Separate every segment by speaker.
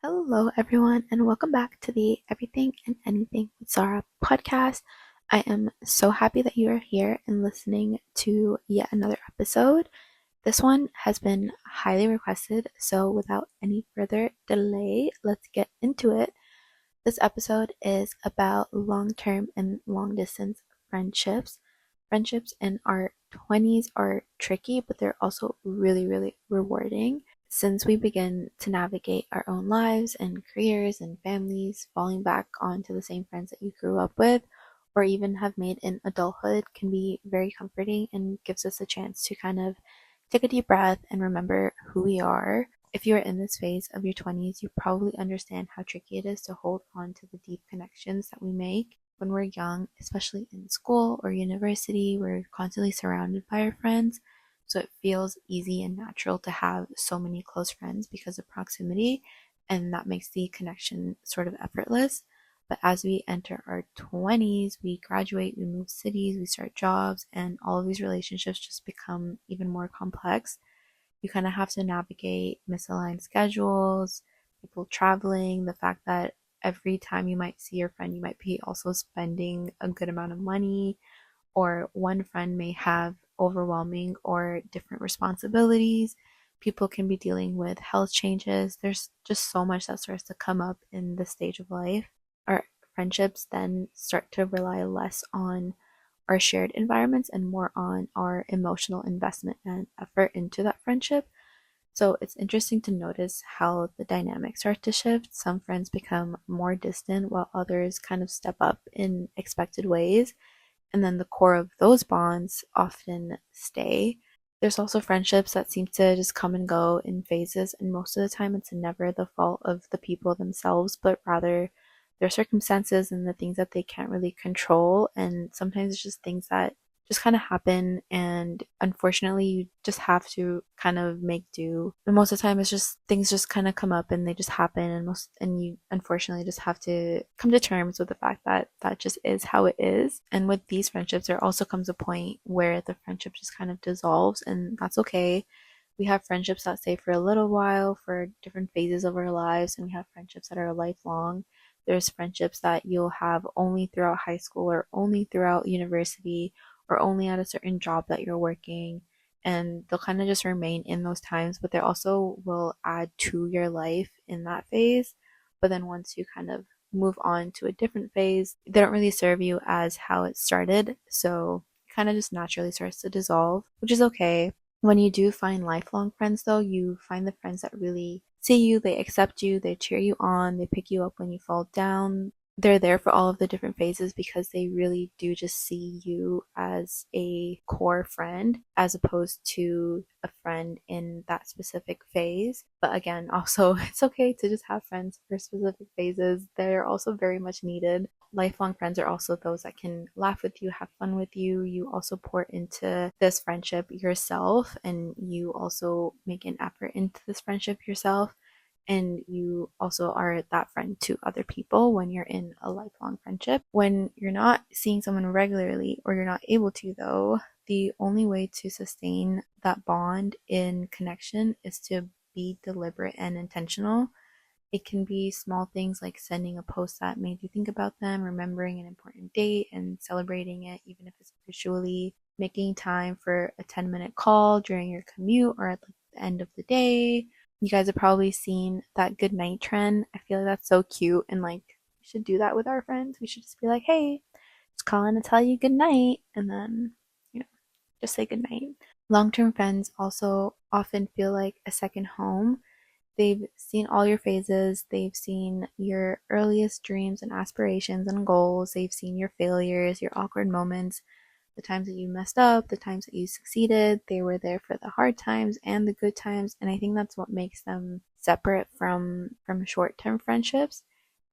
Speaker 1: Hello, everyone, and welcome back to the Everything and Anything with Zara podcast. I am so happy that you are here and listening to yet another episode. This one has been highly requested, so without any further delay, let's get into it. This episode is about long term and long distance friendships. Friendships in our 20s are tricky, but they're also really, really rewarding. Since we begin to navigate our own lives and careers and families, falling back onto the same friends that you grew up with or even have made in adulthood can be very comforting and gives us a chance to kind of take a deep breath and remember who we are. If you are in this phase of your 20s, you probably understand how tricky it is to hold on to the deep connections that we make when we're young, especially in school or university. We're constantly surrounded by our friends, so it feels easy and natural to have so many close friends because of proximity, and that makes the connection sort of effortless. But as we enter our 20s, we graduate, we move cities, we start jobs, and all of these relationships just become even more complex. You kind of have to navigate misaligned schedules, people traveling, the fact that every time you might see your friend, you might be also spending a good amount of money, or one friend may have overwhelming or different responsibilities. People can be dealing with health changes. There's just so much that starts to come up in this stage of life. Our friendships then start to rely less on our shared environments and more on our emotional investment and effort into that friendship. So it's interesting to notice how the dynamics start to shift. Some friends become more distant while others kind of step up in expected ways, and then the core of those bonds often stay. There's also friendships that seem to just come and go in phases, and most of the time it's never the fault of the people themselves, but rather their circumstances and the things that they can't really control. And sometimes it's just things that just kind of happen, and unfortunately you just have to kind of make do. And most of the time it's just things just kind of come up and they just happen, and you unfortunately just have to come to terms with the fact that that just is how it is. And with these friendships there also comes a point where the friendship just kind of dissolves, and that's okay. We have friendships that stay for a little while for different phases of our lives, and we have friendships that are lifelong. There's friendships that you'll have only throughout high school or only throughout university or only at a certain job that you're working, and they'll kind of just remain in those times, but they also will add to your life in that phase. But then once you kind of move on to a different phase, they don't really serve you as how it started, so it kind of just naturally starts to dissolve, which is okay. When you do find lifelong friends, though, you find the friends that really see you, they accept you, they cheer you on, they pick you up when you fall down. They're there for all of the different phases because they really do just see you as a core friend as opposed to a friend in that specific phase. But again, also, it's okay to just have friends for specific phases. They're also very much needed. Lifelong friends are also those that can laugh with you, have fun with you. You also pour into this friendship yourself, and you also make an effort into this friendship yourself. And you also are that friend to other people when you're in a lifelong friendship. When you're not seeing someone regularly, or you're not able to, though, the only way to sustain that bond in connection is to be deliberate and intentional. It can be small things like sending a post that made you think about them, remembering an important date and celebrating it, even if it's visually, making time for a 10-minute call during your commute or at the end of the day. You guys have probably seen that good night trend. I feel like that's so cute, and like we should do that with our friends. We should just be like, hey, just calling to tell you good night, and then, you know, just say good night. Long term friends also often feel like a second home. They've seen all your phases, they've seen your earliest dreams and aspirations and goals, they've seen your failures, your awkward moments, the times that you messed up, the times that you succeeded. They were there for the hard times and the good times, and I think that's what makes them separate from short-term friendships.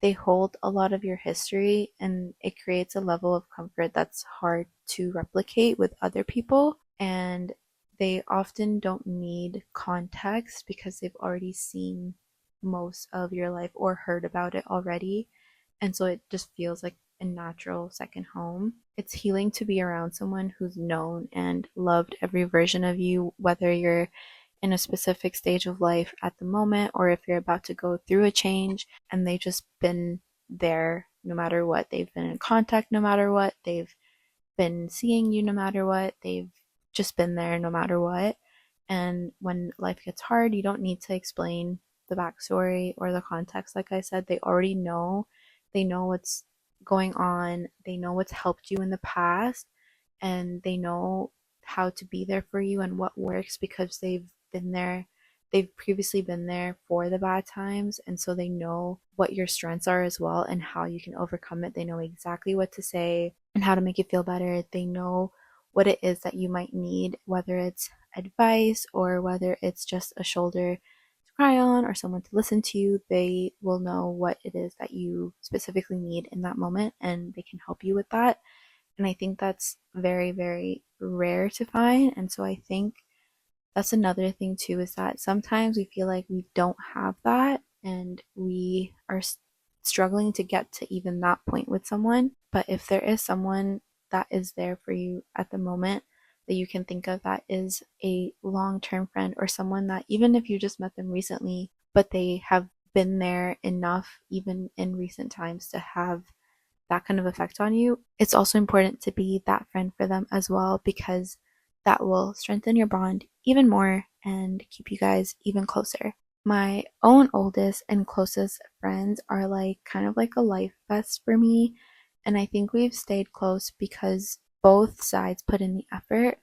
Speaker 1: They hold a lot of your history, and it creates a level of comfort that's hard to replicate with other people. And they often don't need context because they've already seen most of your life or heard about it already. And so it just feels like a natural second home. It's healing to be around someone who's known and loved every version of you, whether you're in a specific stage of life at the moment, or if you're about to go through a change and they've just been there no matter what. They've been in contact no matter what. They've been seeing you no matter what. They've just been there no matter what. And when life gets hard, you don't need to explain the backstory or the context. Like I said, they already know. They know what's going on. They know what's helped you in the past, and they know how to be there for you and what works because they've been there. They've previously been there for the bad times, and so they know what your strengths are as well and how you can overcome it. They know exactly what to say and how to make you feel better. They know what it is that you might need, whether it's advice or whether it's just a shoulder to cry on or someone to listen to you. They will know what it is that you specifically need in that moment, and they can help you with that. And I think that's very, very rare to find. And so I think that's another thing too, is that sometimes we feel like we don't have that and we are struggling to get to even that point with someone. But if there is someone that is there for you at the moment that you can think of, that is a long-term friend, or someone that even if you just met them recently, but they have been there enough even in recent times to have that kind of effect on you, it's also important to be that friend for them as well, because that will strengthen your bond even more and keep you guys even closer. My own oldest and closest friends are like kind of like a life vest for me, and I think we've stayed close because both sides put in the effort.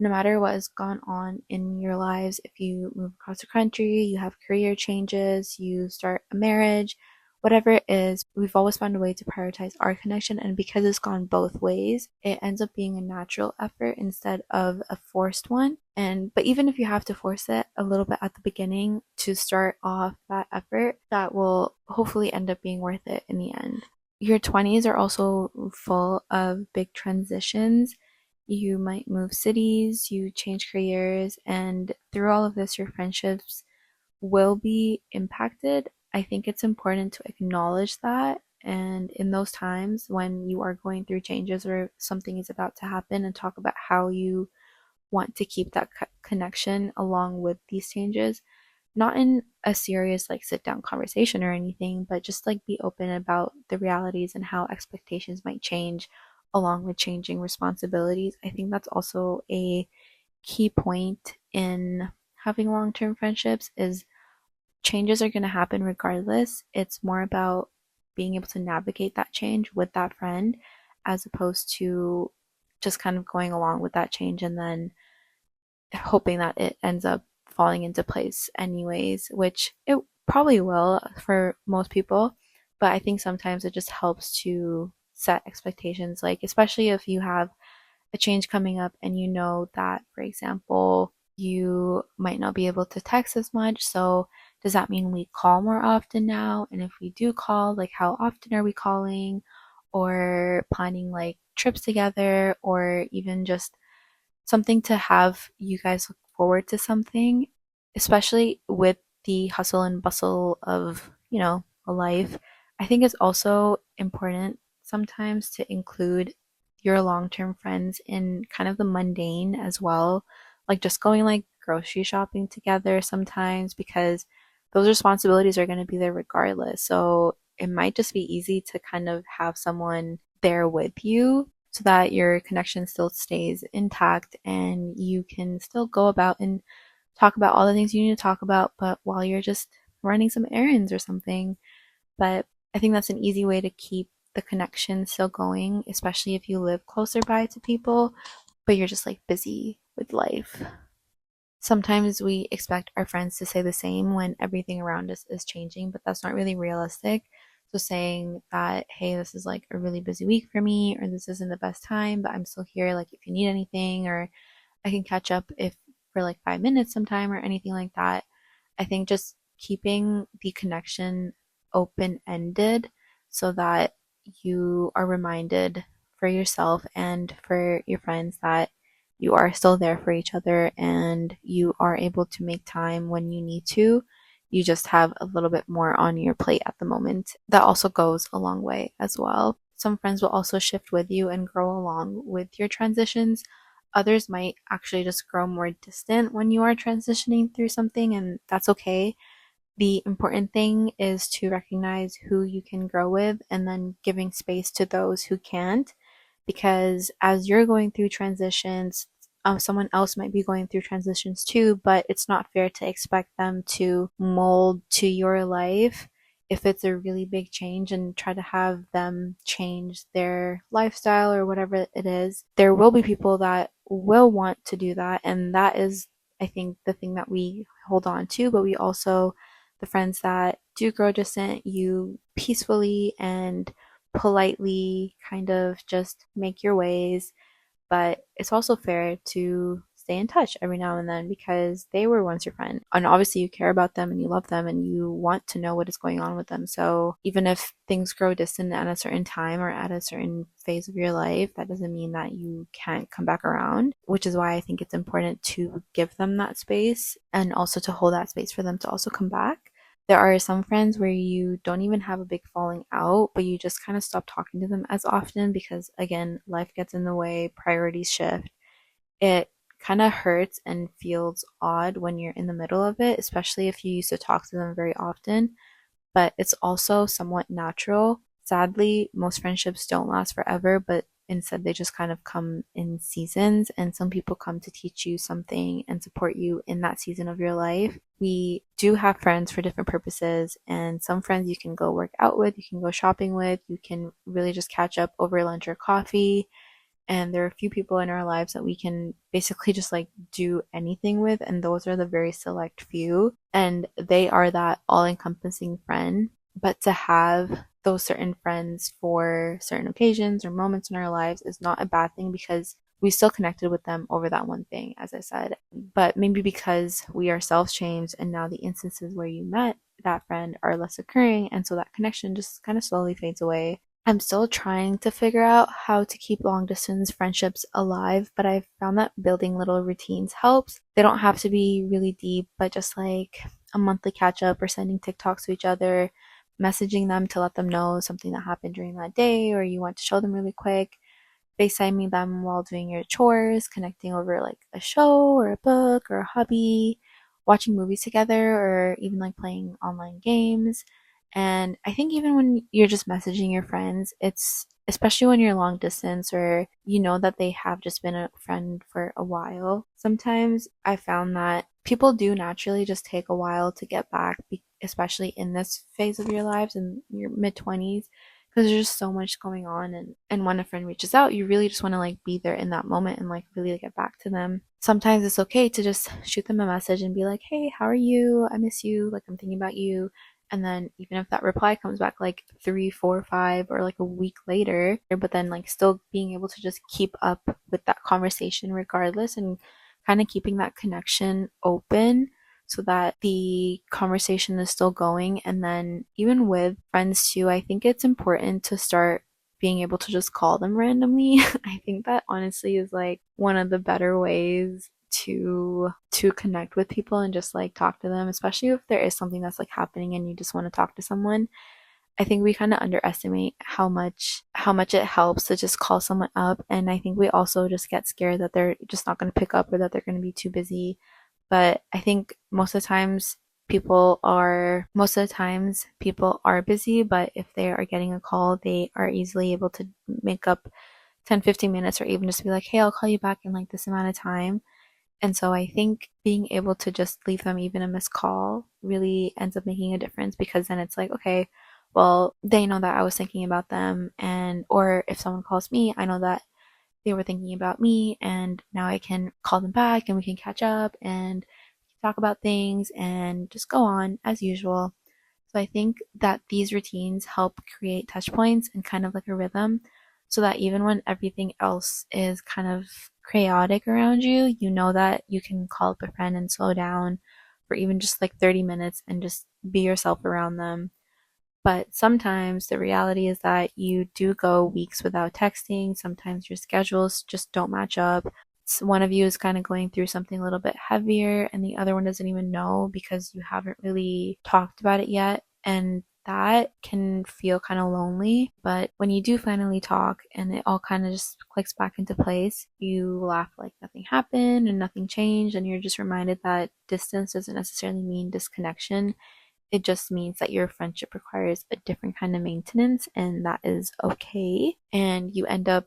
Speaker 1: No matter what has gone on in your lives, if you move across the country, you have career changes, you start a marriage, whatever it is, we've always found a way to prioritize our connection. And because it's gone both ways, it ends up being a natural effort instead of a forced one. But even if you have to force it a little bit at the beginning to start off that effort, that will hopefully end up being worth it in the end. Your 20s are also full of big transitions. You might move cities, you change careers, and through all of this, your friendships will be impacted. I think it's important to acknowledge that. And in those times when you are going through changes or something is about to happen, and talk about how you want to keep that connection along with these changes, not in a serious like sit down conversation or anything, but just like be open about the realities and how expectations might change along with changing responsibilities. I think that's also a key point in having long-term friendships, is changes are going to happen regardless. It's more about being able to navigate that change with that friend, as opposed to just kind of going along with that change and then hoping that it ends up falling into place anyways, which it probably will for most people. But I think sometimes it just helps to set expectations, like especially if you have a change coming up and you know that, for example, you might not be able to text as much. So does that mean we call more often now? And if we do call, like how often are we calling? Or planning like trips together, or even just something to have you guys look forward to something, especially with the hustle and bustle of, a life. I think it's also important sometimes to include your long-term friends in kind of the mundane as well, like just going like grocery shopping together sometimes, because those responsibilities are going to be there regardless. So it might just be easy to kind of have someone there with you so that your connection still stays intact and you can still go about and talk about all the things you need to talk about, but while you're just running some errands or something. But I think that's an easy way to keep the connection still going, especially if you live closer by to people, but you're just like busy with life. Sometimes we expect our friends to say the same when everything around us is changing, but that's not really realistic. So saying that, hey, this is like a really busy week for me, or this isn't the best time, but I'm still here, like if you need anything, or I can catch up if for like 5 minutes sometime or anything like that. I think just keeping the connection open ended so that you are reminded for yourself and for your friends that you are still there for each other and you are able to make time when you need to. You just have a little bit more on your plate at the moment. That also goes a long way as well. Some friends will also shift with you and grow along with your transitions. Others might actually just grow more distant when you are transitioning through something, and that's okay. The important thing is to recognize who you can grow with and then giving space to those who can't. Because as you're going through transitions, someone else might be going through transitions too, but it's not fair to expect them to mold to your life if it's a really big change and try to have them change their lifestyle or whatever it is. There will be people that will want to do that, and that is, I think, the thing that we hold on to, but we also, the friends that do grow distant, you peacefully and politely kind of just make your ways, but it's also fair to stay in touch every now and then because they were once your friend. And obviously, you care about them and you love them and you want to know what is going on with them. So, even if things grow distant at a certain time or at a certain phase of your life, that doesn't mean that you can't come back around, which is why I think it's important to give them that space and also to hold that space for them to also come back. There are some friends where you don't even have a big falling out, but you just kind of stop talking to them as often because, again, life gets in the way, priorities shift. It kind of hurts and feels odd when you're in the middle of it, especially if you used to talk to them very often, but it's also somewhat natural. Sadly, most friendships don't last forever, but instead they just kind of come in seasons, and some people come to teach you something and support you in that season of your life. We do have friends for different purposes, and some friends you can go work out with, you can go shopping with, you can really just catch up over lunch or coffee, and there are a few people in our lives that we can basically just like do anything with, and those are the very select few, and they are that all-encompassing friend. But to have those certain friends for certain occasions or moments in our lives is not a bad thing because we still connected with them over that one thing, as I said. But maybe because we ourselves changed and now the instances where you met that friend are less occurring, and so that connection just kind of slowly fades away. I'm still trying to figure out how to keep long distance friendships alive, but I've found that building little routines helps. They don't have to be really deep, but just like a monthly catch up or sending TikToks to each other, messaging them to let them know something that happened during that day or you want to show them really quick, FaceTiming them while doing your chores, connecting over like a show or a book or a hobby, watching movies together, or even like playing online games. And I think even when you're just messaging your friends, it's especially when you're long distance or you know that they have just been a friend for a while. Sometimes I found that people do naturally just take a while to get back, especially in this phase of your lives in your mid 20s, because there's just so much going on, and when a friend reaches out you really just want to like be there in that moment and like really get back to them. Sometimes it's okay to just shoot them a message and be like, hey, how are you, I miss you, like I'm thinking about you. And then even if that reply comes back like 3, 4, 5 or like a week later, but then like still being able to just keep up with that conversation regardless and kind of keeping that connection open so that the conversation is still going. And then even with friends too, I think it's important to start being able to just call them randomly. I think that honestly is like one of the better ways to connect with people and just like talk to them, especially if there is something that's like happening and you just want to talk to someone. I think we kind of underestimate how much it helps to just call someone up, and I think we also just get scared that they're just not going to pick up or that they're going to be too busy. But I think most of the times people are busy, but if they are getting a call, they are easily able to make up 10, 15 minutes or even just be like, "Hey, I'll call you back in like this amount of time." And so I think being able to just leave them even a missed call really ends up making a difference because then it's like, okay, well, they know that I was thinking about them, and or if someone calls me, I know that they were thinking about me, and now I can call them back and we can catch up and talk about things and just go on as usual. So I think that these routines help create touch points and kind of like a rhythm so that even when everything else is kind of chaotic around you, you know that you can call up a friend and slow down for even just like 30 minutes and just be yourself around them. But sometimes the reality is that you do go weeks without texting. Sometimes your schedules just don't match up. One of you is kind of going through something a little bit heavier, and the other one doesn't even know because you haven't really talked about it yet. And that can feel kind of lonely. But when you do finally talk and it all kind of just clicks back into place, you laugh like nothing happened and nothing changed, and you're just reminded that distance doesn't necessarily mean disconnection. It just means that your friendship requires a different kind of maintenance, and that is okay. And you end up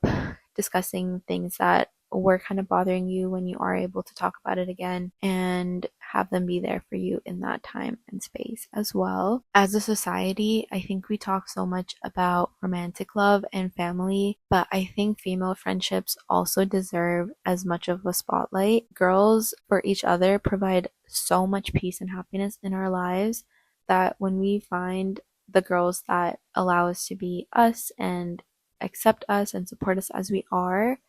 Speaker 1: discussing things that were kind of bothering you when you are able to talk about it again and have them be there for you in that time and space as well. As a society, I think we talk so much about romantic love and family, but I think female friendships also deserve as much of a spotlight. Girls for each other provide so much peace and happiness in our lives that when we find the girls that allow us to be us and accept us and support us as we are,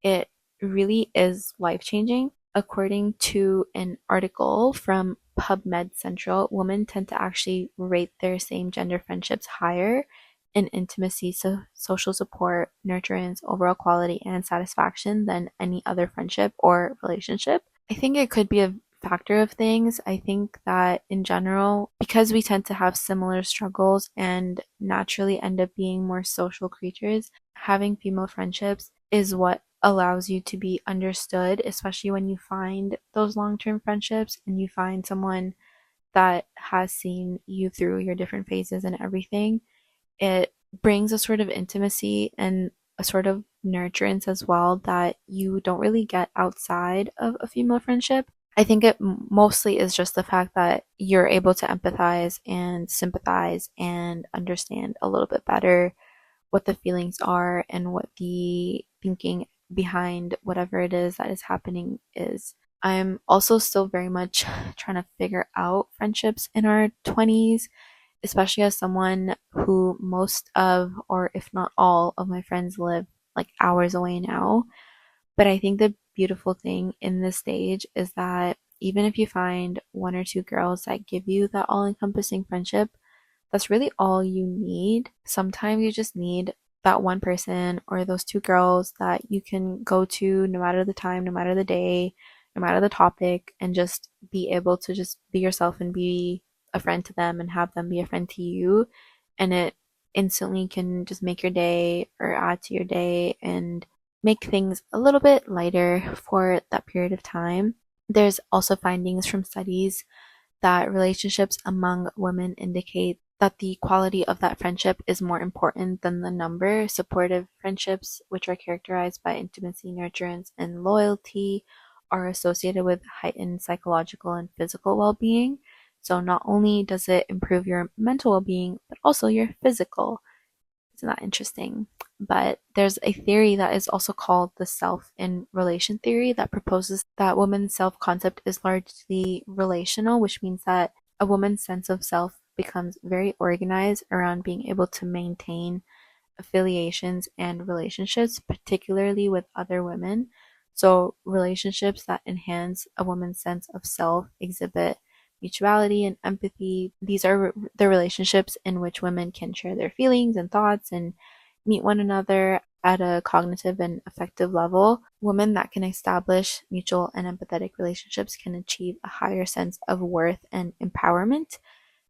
Speaker 1: it really is life changing. According to an article from PubMed Central, women tend to actually rate their same gender friendships higher in intimacy, so social support, nurturance, overall quality, and satisfaction than any other friendship or relationship. I think it could be a factor of things. I think that in general, because we tend to have similar struggles and naturally end up being more social creatures, having female friendships is what allows you to be understood, especially when you find those long term friendships and you find someone that has seen you through your different phases and everything. It brings a sort of intimacy and a sort of nurturance as well that you don't really get outside of a female friendship. I think it mostly is just the fact that you're able to empathize and sympathize and understand a little bit better what the feelings are and what the thinking behind whatever it is that is happening is. I'm also still very much trying to figure out friendships in our 20s, especially as someone who most of, or if not all, of my friends live like hours away now. But I think the beautiful thing in this stage is that even if you find one or two girls that give you that all encompassing friendship, that's really all you need. Sometimes you just need that one person or those two girls that you can go to no matter the time, no matter the day, no matter the topic, and just be able to just be yourself and be a friend to them and have them be a friend to you. And it instantly can just make your day or add to your day and make things a little bit lighter for that period of time. There's also findings from studies that relationships among women indicate that the quality of that friendship is more important than the number. Supportive friendships, which are characterized by intimacy, nurturance, and loyalty, are associated with heightened psychological and physical well being. So, not only does it improve your mental well being, but also your physical. Isn't that interesting? But there's a theory that is also called the self in relation theory that proposes that women's self concept is largely relational, which means that a woman's sense of self becomes very organized around being able to maintain affiliations and relationships, particularly with other women. So, relationships that enhance a woman's sense of self exhibit mutuality and empathy. These are the relationships in which women can share their feelings and thoughts and meet one another at a cognitive and affective level. Women that can establish mutual and empathetic relationships can achieve a higher sense of worth and empowerment.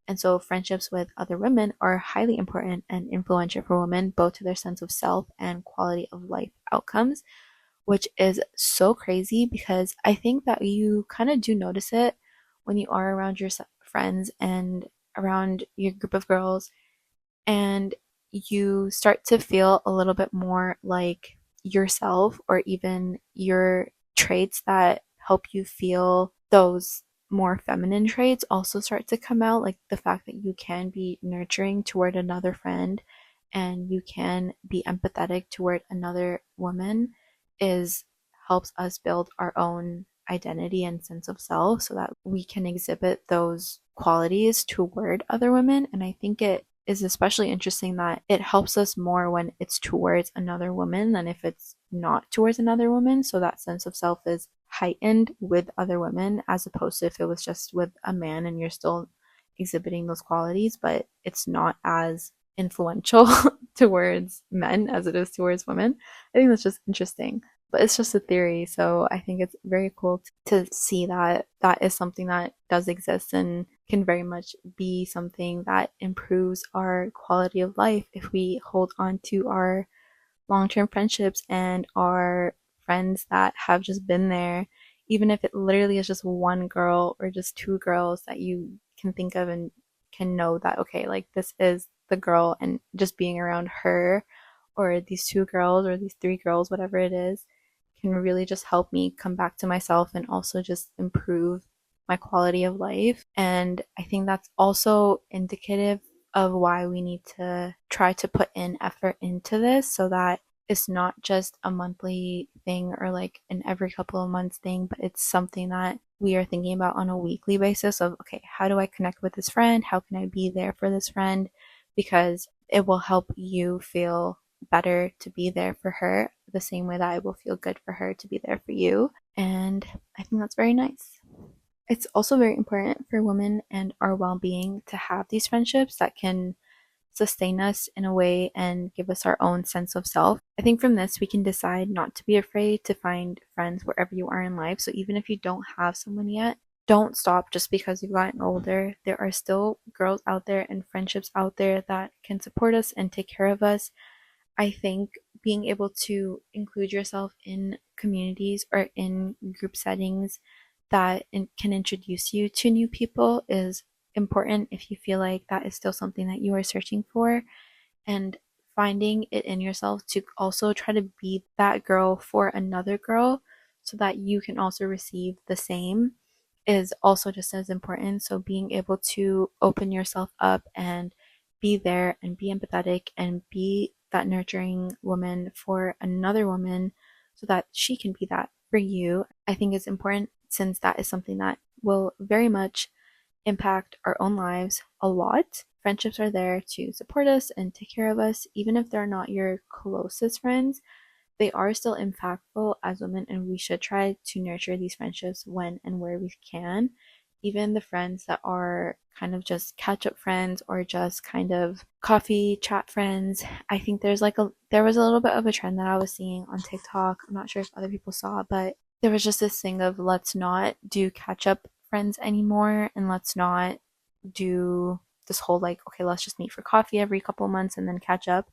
Speaker 1: And so, friendships with other women are highly important and influential for women, both to their sense of self and quality of life outcomes, which is so crazy because I think that you kind of do notice it when you are around your friends and around your group of girls, and you start to feel a little bit more like yourself, or even your traits that help you feel those more feminine traits also start to come out, like the fact that you can be nurturing toward another friend and you can be empathetic toward another woman is helps us build our own identity and sense of self so that we can exhibit those qualities toward other women. And I think it is especially interesting that it helps us more when it's towards another woman than if it's not towards another woman. So that sense of self is heightened with other women as opposed to if it was just with a man and you're still exhibiting those qualities, but it's not as influential towards men as it is towards women. I think that's just interesting. but it's just a theory. So I think it's very cool to see that that is something that does exist and can very much be something that improves our quality of life if we hold on to our long-term friendships and our friends that have just been there, even if it literally is just one girl or just two girls that you can think of and can know that, okay, like this is the girl, and just being around her or these two girls or these three girls, whatever it is, can really just help me come back to myself and also just improve my quality of life. And I think that's also indicative of why we need to try to put in effort into this so that it's not just a monthly thing or like an every couple of months thing, but it's something that we are thinking about on a weekly basis of, okay, how do I connect with this friend? How can I be there for this friend? Because it will help you feel better to be there for her the same way that it will feel good for her to be there for you. And I think that's very nice. It's also very important for women and our well being to have these friendships that can sustain us in a way and give us our own sense of self. I think from this, we can decide not to be afraid to find friends wherever you are in life. So even if you don't have someone yet, don't stop just because you've gotten older. There are still girls out there and friendships out there that can support us and take care of us. I think being able to include yourself in communities or in group settings that can introduce you to new people is important if you feel like that is still something that you are searching for, and finding it in yourself to also try to be that girl for another girl so that you can also receive the same is also just as important. So being able to open yourself up and be there and be empathetic and be that nurturing woman for another woman so that she can be that for you, I think is important, since that is something that will very much impact our own lives a lot. Friendships are there to support us and take care of us, even if they're not your closest friends. They are still impactful as women, and we should try to nurture these friendships when and where we can. Even the friends that are kind of just catch up friends or just kind of coffee chat friends. I think there was a little bit of a trend that I was seeing on TikTok. I'm not sure if other people saw, but there was just this thing of let's not do catch up friends anymore, and let's not do this whole like, okay, let's just meet for coffee every couple of months and then catch up,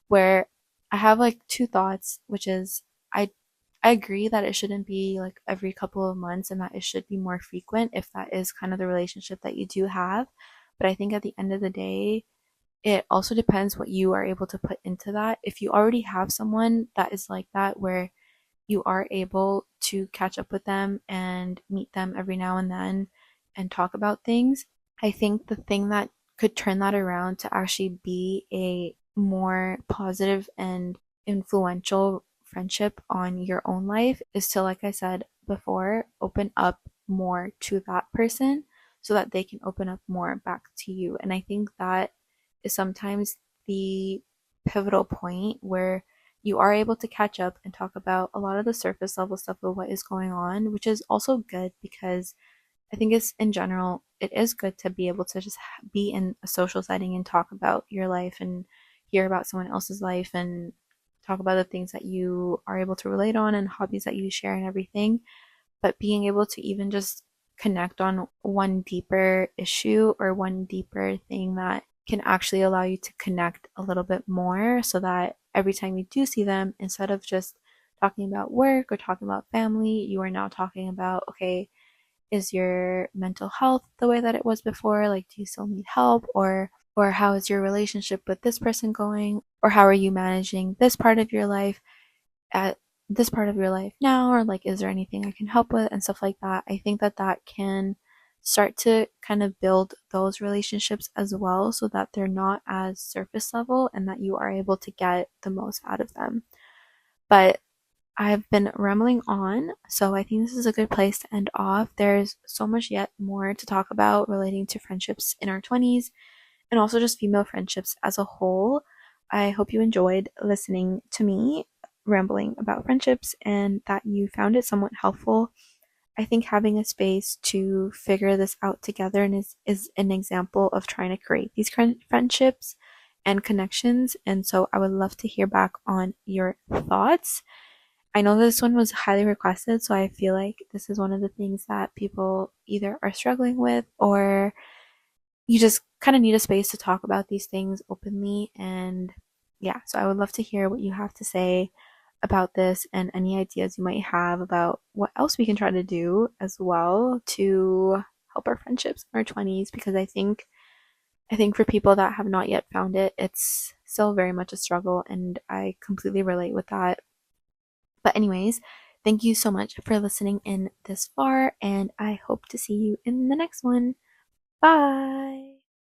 Speaker 1: where I have like two thoughts, which is I I agree that it shouldn't be like every couple of months and that it should be more frequent if that is kind of the relationship that you do have. But I think at the end of the day, it also depends what you are able to put into that. If you already have someone that is like that, where you are able to catch up with them and meet them every now and then and talk about things, I think the thing that could turn that around to actually be a more positive and influential friendship on your own life is to, like I said before, open up more to that person so that they can open up more back to you. And I think that is sometimes the pivotal point where you are able to catch up and talk about a lot of the surface level stuff of what is going on, which is also good because I think it's in general, it is good to be able to just be in a social setting and talk about your life and hear about someone else's life and talk about the things that you are able to relate on and hobbies that you share and everything. But being able to even just connect on one deeper issue or one deeper thing that can actually allow you to connect a little bit more so that every time you do see them, instead of just talking about work or talking about family, you are now talking about, okay, is your mental health the way that it was before? Like, do you still need help? Or how is your relationship with this person going? Or how are you managing this part of your life at this part of your life now? Or like, is there anything I can help with and stuff like that? I think that that can start to kind of build those relationships as well so that they're not as surface level and that you are able to get the most out of them. But I've been rambling on, so I think this is a good place to end off. There's so much yet more to talk about relating to friendships in our 20s and also just female friendships as a whole. I hope you enjoyed listening to me rambling about friendships and that you found it somewhat helpful. I think having a space to figure this out together and is an example of trying to create these friendships and connections. And so I would love to hear back on your thoughts. I know this one was highly requested, so I feel like this is one of the things that people either are struggling with or you just kind of need a space to talk about these things openly. And yeah, so I would love to hear what you have to say about this and any ideas you might have about what else we can try to do as well to help our friendships in our 20s, because I think for people that have not yet found it, it's still very much a struggle, and I completely relate with that. But anyways, thank you so much for listening in this far, and I hope to see you in the next one. Bye.